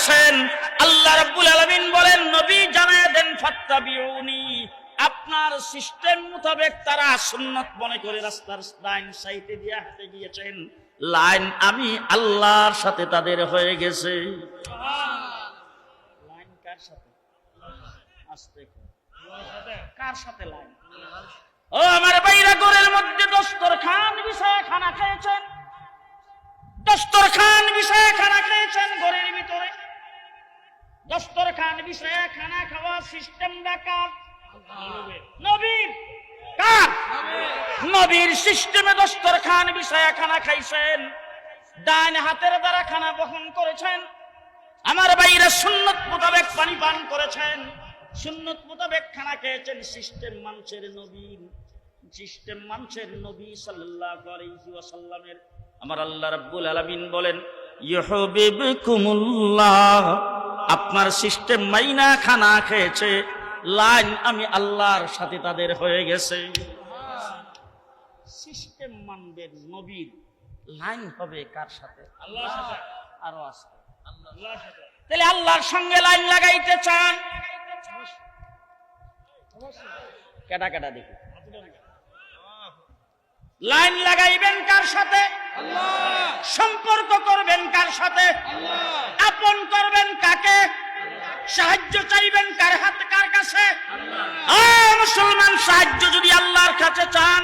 আছেন। আল্লাহ রাব্বুল আলামিন বলেন, নবী জানায় দেন ফাত্তাবিউনি, আপনার সিস্টেম মোতাবেক তারা সুন্নাত মনে করে রাস্তার লাইন সাইডে দিয়ে হাঁটে গিয়েছেন। লাইন আমি আল্লাহর সাথে তাদের হয়ে গেছে। লাইন কার সাথে? আস্তে কার সাথে লাইন? ও আমার ভাইরা, ঘরের মধ্যে দস্তরখান বিছায় খানা খেয়েছেন, দস্তরখান বিছায় খানা খেয়েছেন। ঘরের ভিতরে দস্তরখান বিছায় খানা খাওয়া সিস্টেমটা কার? নবীর। কার? নবীর সিস্টেমে দস্তরখান বিছায় খানা খাইছেন, ডান হাতের দ্বারা খানা বহন করেছেন। আমার ভাইরা সুন্নত মোতাবেক পানি পান করেছেন, সুন্নত মোতাবেক খানা খেয়েছেন। সিস্টেম মানছেন নবীর, সিস্টেম মানছেন নবী সাল্লাল্লাহু আলাইহি ওয়াসাল্লামের। আমার আল্লাহ রাব্বুল আলামিন বলেন, ইউহিব্বুকুমুল্লাহ, আপনার সিস্টেম মাইনা খানা খেয়েছে, লাইন আমি আল্লাহর সাথে তাদের হয়ে গেছে। সিস্টেম মানবেন নবীর, লাইন হবে কার সাথে? আল্লাহর সাথে। আরো আছে আল্লাহর সাথে। তাহলে আল্লাহর সঙ্গে লাইন লাগাইতে চান? কেডা কেডা দেখি লাইন লাগাইবেন কার সাথে? আল্লাহ। সম্পর্ক করবেন কার সাথে? আল্লাহ। আপন করবেন কাকে? সাহায্য চাইবেন কার হাতে, কার কাছে? আল্লাহ। মুসলমান, সাহায্য যদি আল্লাহর কাছে চান,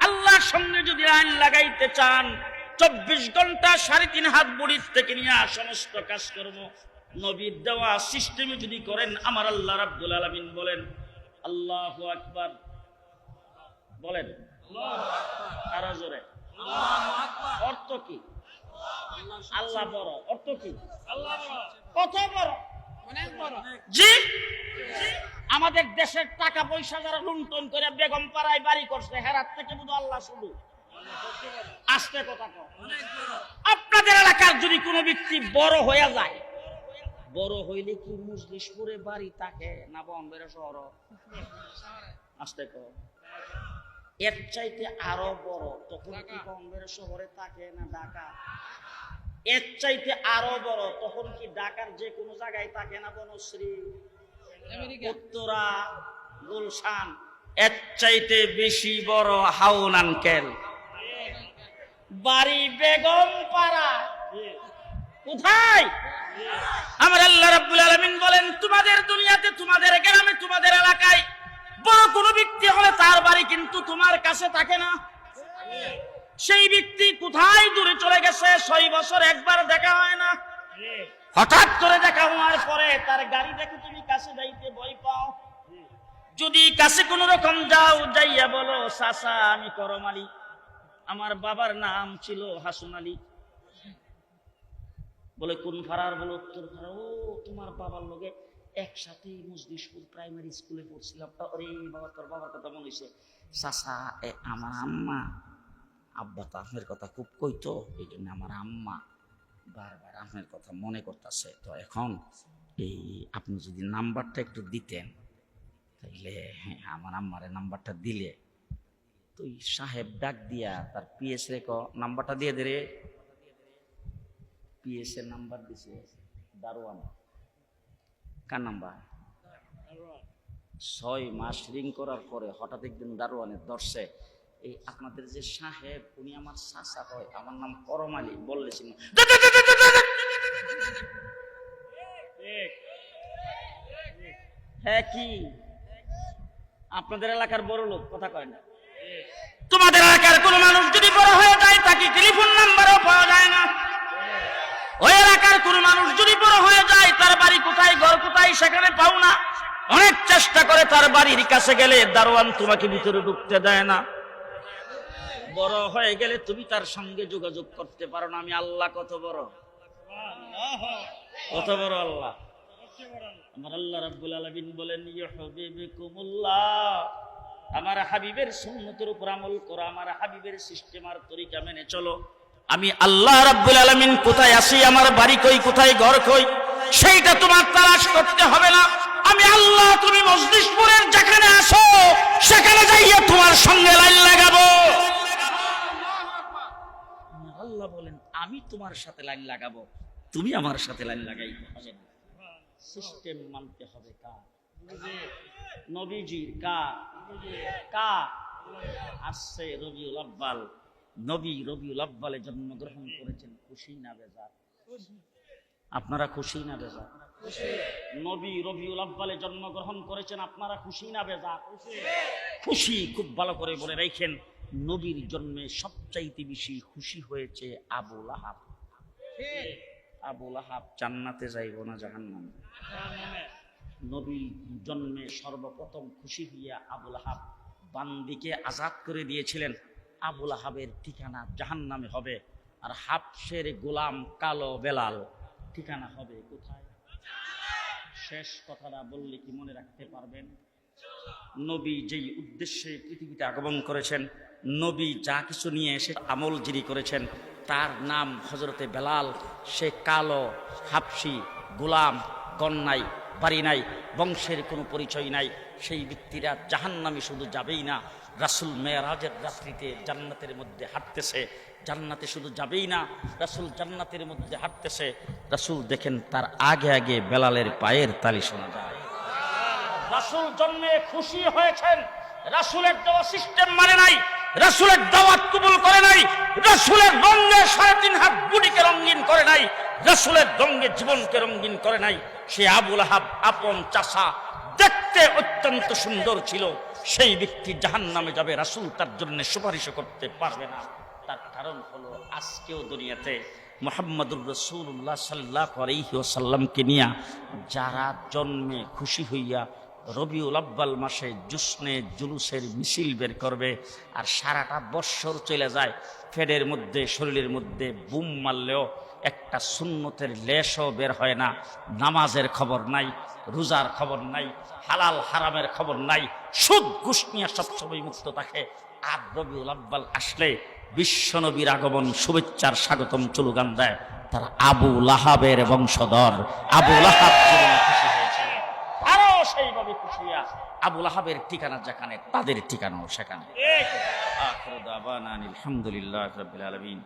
আল্লাহর সঙ্গে যদি লাইন লাগাইতে চান, 24 ঘন্টা 3.5 হাত বুড়ির থেকে নিয়ে সমস্ত কাজকর্ম নবীর দেওয়া সিস্টেমে যদি করেন, আমার আল্লাহ রাব্বুল আলামিন বলেন, আল্লাহু আকবার বলেন, আরো জোরে আল্লাহু আকবার। অর্থ কি? আল্লাহ বড়। অর্থ কি? আল্লাহ বড়। কত বড়? অনেক বড়। জি, আমাদের দেশের টাকা পয়সা যারা লুণ্ঠন করে বেগম পাড়ায় বাড়ি করছে, হেরাত থেকে বুঝো আল্লাহ শুধু আস্তে কথা কও। আপনাদের এলাকার যদি কোনো ব্যক্তি বড় হয়ে যায়, বড় হইলে কি মজলিশপুরে বাড়ি থাকে না বম্বের শহর? আস্তে কও। এর চাইতে আরো বড় তখন কি বম্বের শহরে থাকে না ঢাকা? এর চাইতে আরো বড় তখন কি ঢাকার যে কোনো জায়গায় থাকে না বনশ্রী, উত্তরা, গুলশান? এর চাইতে বেশি বড় হাউন আঙ্কেল বাড়ি বেগম পাড়া। কোথায়? আমার আল্লাহ রাব্বুল আলামিন বলেন, তোমাদের দুনিয়াতে, তোমাদের গ্রামে, তোমাদের এলাকায় বড় কোনো ব্যক্তি হলে তার বাড়ি কিন্তু তোমার কাছে থাকে না। সেই ব্যক্তি কোথায় দূরে চলে গেছে, 6 বছর একবার দেখা হয় না। হঠাৎ করে দেখা হওয়ার পরে তার গাড়ি দেখে তুমি কাছে যাইতে ভয় পাও। যদি কাছে কোন রকম যাও, যাইয়া বলো, চাচা আমি করম আলী, আমার বাবার নাম ছিল হাসুন আলী। বলে কোন ফারার? বলে উত্তর ফারা। ও, তোমার বাবার লগে একসাথে মজলিশপুর প্রাইমারি স্কুলে পড়ছিলাম। আরে বাবা, তোর বাবার কথা মনে হয়েছে। চাচা, আমার আম্মা, আব্বা তো আপনার কথা খুব কইতো, এই জন্য আমার আম্মা বারবার আপনার কথা মনে করতেছে। তো এখন এই আপনি যদি নাম্বারটা একটু দিতেন, তাইলে আমার আম্মারে নাম্বারটা দিলে। তো সাহেব ডাক দিয়া তার পিএস রে নাম্বারটা দিয়ে দে রে। পিএস এর নাম্বার দিছে দারোয়ান। কার নাম্বার? 6 মাস রিং করার পরে হঠাৎ একদিন দারোয়ানের ধরছে, এই আপনাদের যে সাহেব, উনি আমার চাচা হয়, আমার নাম করম আলী বললেছিল। হ্যাঁ, কি আপনাদের এলাকার বড় লোক কথা কয় না? তোমাদের এলাকার কোন মানুষ যদি বড় হয়ে যায়, তাকে টেলিফোন নাম্বারও পাওয়া যায় না। ওই এলাকার কোন মানুষ যদি বড় হয়ে যায়, তার বাড়ি কোথায়, ঘর কোথায়, সেখানে পাও না। অনেক চেষ্টা করে তার বাড়ির কাছে গেলে দারোয়ান তোমাকে ভিতরে ঢুকতে দেয় না। বড় হয়ে গেলে তুমি তার সঙ্গে যোগাযোগ করতে পারো না। আমি আল্লাহ কত বড়, কত বড় আল্লাহ। আমার আল্লাহ রাব্বুল আলামিন বলেন, ইউহিব্বুকুমুল্লাহ, আমার হাবিবের সুন্নতের উপর আমল করো, আমার হাবিবের সিস্টেম আর তরিকা মেনে চলো। আমি আল্লাহ রাব্বুল আলামিন কোথায় আছি, আমার বাড়ি কই, কোথায় ঘর কই, সেইটা তোমার তালাশ করতে হবে না। আমি আল্লাহ, তুমি মজলিশপুরের যেখানে আসো সেখানে যাইয়া তোমার সঙ্গে লাইন লাগাবো। আল্লাহ বলেন, আমি তোমার সাথে লাইন লাগাবো। তুমি আমার সাথে লাইন লাগাইতে হবে না। সিস্টেম মানতে হবে কার? নবীজির। কার? আসছে রবিউল আব্বাল। নবী রবিউল আব্বালে জন্মগ্রহণ করেছেন, খুশি না বেজার? আপনারা খুশি না বেজার? নবী রবিউল আব্বালে জন্মগ্রহণ করেছেন, আপনারা খুশি না বেজার? খুশি। খুব ভালো করে বলে রাখেন, নবীর জন্মে সবচাইতে বেশি খুশি হয়েছে আবু লাহাব। আবু লাহাব জান্নাতে যাইব না জাহান্নামে? নবীর জন্মে সর্বপ্রথম খুশি হইয়া আবু লাহাব বান্দিকে আজাদ করে দিয়েছিলেন। আবু লাহাবের ঠিকানা জাহান্নামে হবে, আর হাবশের গোলাম কালো বেলাল ঠিকানা হবে কোথায়? শেষ কথাটা বললে কি মনে রাখতে পারবেন? নবী যেই উদ্দেশ্যে পৃথিবীতে আগমন করেছেন, নবী যা কিছু নিয়ে এসে আমল জিরি করেছেন, তার নাম হযরতে বেলাল। সে কালো, হাবশি, গোলাম, গণ নাই, বাড়ি নাই, বংশের কোনো পরিচয় নাই। সেই ব্যক্তিরা জাহান্নামে শুধু যাবেই না, রাসূল মেরাজের রাত্রিতে জান্নাতের মধ্যে হাঁটতেছে। জান্নাতে শুধু যাবেই না, রাসূল জান্নাতের মধ্যে হাঁটতেছে, রাসূল দেখেন তার আগে আগে বেলালের পায়ের তালি শোনা যায়। রাসূল জন্মে খুশি হয়েছেন, রাসূলের দেওয়া সিস্টেম মানে নাই, রাসূলের দাওয়াত কবুল করে নাই, রাসূলের রঙে 3.5 হাত বুড়িকে রঙিন করে নাই, রাসূলের রঙে জীবনকে রঙিন করে নাই। সে আবু লাহাব আপন চাচা, দেখতে অত্যন্ত সুন্দর ছিল, সেই ব্যক্তি জাহান্নামে যাবে, রাসূল তার জন্য সুপারিশ করতে পারবে না। তার কারণ হলো আজকেও দুনিয়াতে মুহাম্মদুর রাসূলুল্লাহ সাল্লাল্লাহু আলাইহি ওয়াসাল্লামকে নিয়ে যারা জন্মে খুশি হইয়া রবিউল আব্বাল মাসে জুসনে জুলুসের মিছিল বের করবে, আর সারাটা বৎসর চলে যায়, ফেডের মধ্যে শরীরের মধ্যে বুম মারলেও একটা সুন্নতের লেশও বের হয় না, নামাজের খবর নাই, রোজার খবর নাই, হালাল হারামের খবর নাই, সুদ ঘুষ নিয়ে সবসময় মুক্ত থাকে। আর রবিউল আব্বাল আসলে বিশ্বনবীর আগমন শুভেচ্ছার স্বাগতম স্লোগান দেয়। তারা আবু লাহাবের বংশধর। আবু লাহাব খুশি হয়েছিল, আরো সেইভাবে খুশি হইয়া আবু লাহাবের ঠিকানা যেখানে, তাদের ঠিকানাও সেখানে। আখিরু দাওয়ানা আলহামদুলিল্লাহি রাব্বিল আলামিন।